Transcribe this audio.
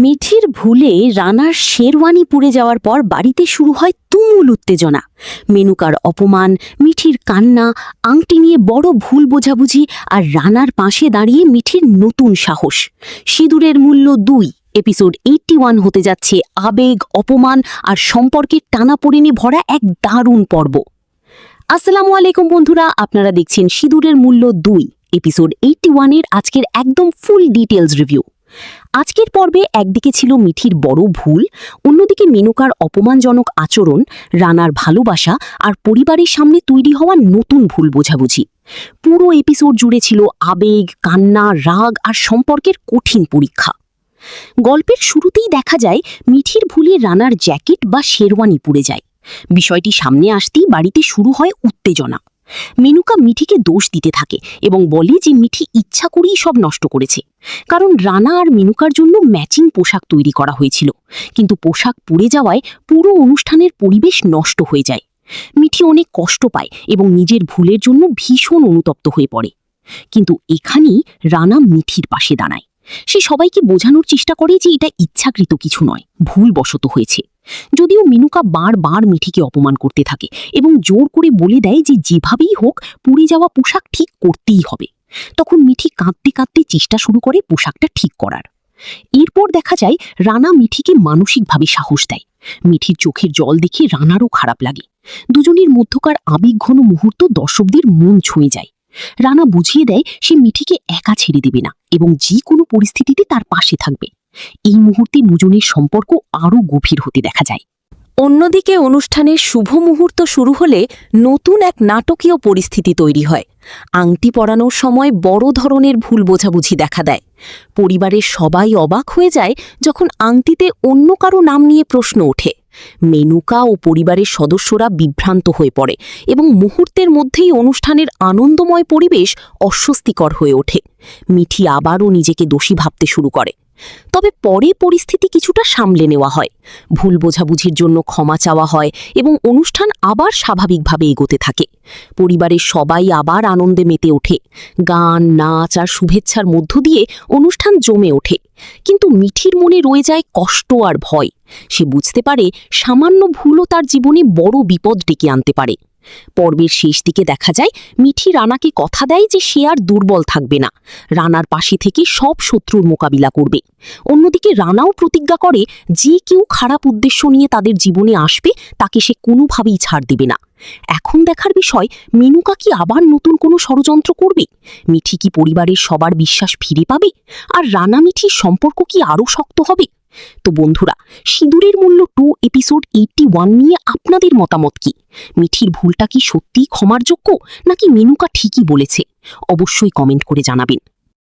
মিঠির ভুলে রানার শেরওয়ানি পুড়ে যাওয়ার পর বাড়িতে শুরু হয় তুমুল উত্তেজনা। মেনুকার অপমান, মিঠির কান্না, আংটি নিয়ে বড় ভুল বোঝাবুঝি আর রানার পাশে দাঁড়িয়ে মিঠির নতুন সাহস। সিঁদুরের মূল্য 2 এপিসোড 81 হতে যাচ্ছে আবেগ, অপমান আর সম্পর্কের টানাপোড়েনে ভরা এক দারুণ পর্ব। আসসালামু আলাইকুম বন্ধুরা, আপনারা দেখছেন সিঁদুরের মূল্য 2 এপিসোড 81-এর আজকের একদম ফুল ডিটেলস রিভিউ। আজকের পর্বে একদিকে ছিল মিঠির বড় ভুল, অন্যদিকে মেনুকার অপমানজনক আচরণ, রানার ভালোবাসা আর পরিবারের সামনে তৈরি হওয়া নতুন ভুল বোঝাবুঝি। পুরো এপিসোড জুড়ে ছিল আবেগ, কান্না, রাগ আর সম্পর্কের কঠিন পরীক্ষা। গল্পের শুরুতেই দেখা যায় মিঠির ভুলে রানার জ্যাকেট বা শেরওয়ানি পুড়ে যায়। বিষয়টি সামনে আসতেই বাড়িতে শুরু হয় উত্তেজনা। মেনুকা মিঠিকে দোষ দিতে থাকে এবং বলে যে মিঠি ইচ্ছা করেই সব নষ্ট করেছে, কারণ রানা আর মেনুকার জন্য ম্যাচিং পোশাক তৈরি করা হয়েছিল, কিন্তু পোশাক পুড়ে যাওয়ায় পুরো অনুষ্ঠানের পরিবেশ নষ্ট হয়ে যায়। মিঠি অনেক কষ্ট পায় এবং নিজের ভুলের জন্য ভীষণ অনুতপ্ত হয়ে পড়ে। কিন্তু এখানেই রানা মিঠির পাশে দাঁড়ায়। সে সবাইকে বোঝানোর চেষ্টা করে যে এটা ইচ্ছাকৃত কিছু নয়, ভুলবশত হয়েছে। যদিও মেনুকা বারবার মিঠিকে অপমান করতে থাকে এবং জোর করে বলে দেয় যে যেভাবেই হোক পুড়ে যাওয়া পোশাক ঠিক করতেই হবে, তখন মিঠি কাঁদতে কাঁদতে চেষ্টা শুরু করে পোশাকটা ঠিক করার। এরপর দেখা যায় রানা মিঠিকে মানসিকভাবে সাহস দেয়। মিঠির চোখের জল দেখে রানারও খারাপ লাগে। দুজনের মধ্যকার আবেগঘন মুহূর্ত দর্শকদের মন ছুঁয়ে যায়। রানা বুঝিয়ে দেয় সে মিঠিকে একা ছেড়ে দেবে না এবং যে কোনো পরিস্থিতিতে তার পাশে থাকবে। এই মুহূর্তে দুজনের সম্পর্ক আরও গভীর হতে দেখা যায়। অন্যদিকে অনুষ্ঠানের শুভ মুহূর্ত শুরু হলে নতুন এক নাটকীয় পরিস্থিতি তৈরি হয়। আংটি পরানোর সময় বড় ধরনের ভুল বোঝাবুঝি দেখা দেয়। পরিবারের সবাই অবাক হয়ে যায় যখন আংটিতে অন্য কারো নাম নিয়ে প্রশ্ন ওঠে। মেনুকা ও পরিবারের সদস্যরা বিভ্রান্ত হয়ে পড়ে এবং মুহূর্তের মধ্যেই অনুষ্ঠানের আনন্দময় পরিবেশ অস্বস্তিকর হয়ে ওঠে। মিঠি আবারও নিজেকে দোষী ভাবতে শুরু করে। তবে পরে পরিস্থিতি কিছুটা সামলে নেওয়া হয়। ভুল বোঝাবুঝির জন্য ক্ষমা চাওয়া হয় এবং অনুষ্ঠান আবার স্বাভাবিকভাবে এগোতে থাকে। পরিবারের সবাই আবার আনন্দে মেতে ওঠে। গান, নাচ আর শুভেচ্ছার মধ্য দিয়ে অনুষ্ঠান জমে ওঠে। কিন্তু মিঠির মনে রয়ে যায় কষ্ট আর ভয়। সে বুঝতে পারে সামান্য ভুলও তার জীবনে বড় বিপদ ডেকে আনতে পারে। পর্বের শেষ দিকে দেখা যায় মিঠি রানাকে কথা দেয় যে সে আর দুর্বল থাকবে না, রানার পাশে থেকে সব শত্রুর মোকাবিলা করবে। অন্যদিকে রানাও প্রতিজ্ঞা করে যে কেউ খারাপ উদ্দেশ্য নিয়ে তাদের জীবনে আসবে তাকে সে কোনোভাবেই ছাড় দেবে না। এখন দেখার বিষয়, মেনুকা কি আবার নতুন কোনো ষড়যন্ত্র করবে? মিঠি কি পরিবারের সবার বিশ্বাস ফিরে পাবে? আর রানা মিঠির সম্পর্ক কি আরও শক্ত হবে? তো বন্ধুরা, সিঁদুরের মূল্য 2 এপিসোড 81 নিয়ে আপনাদের মতামত কি? মিঠির ভুলটা কি সত্যিই ক্ষমার যোগ্য, নাকি মেনুকা ঠিকই বলেছে? অবশ্যই কমেন্ট করে জানাবেন।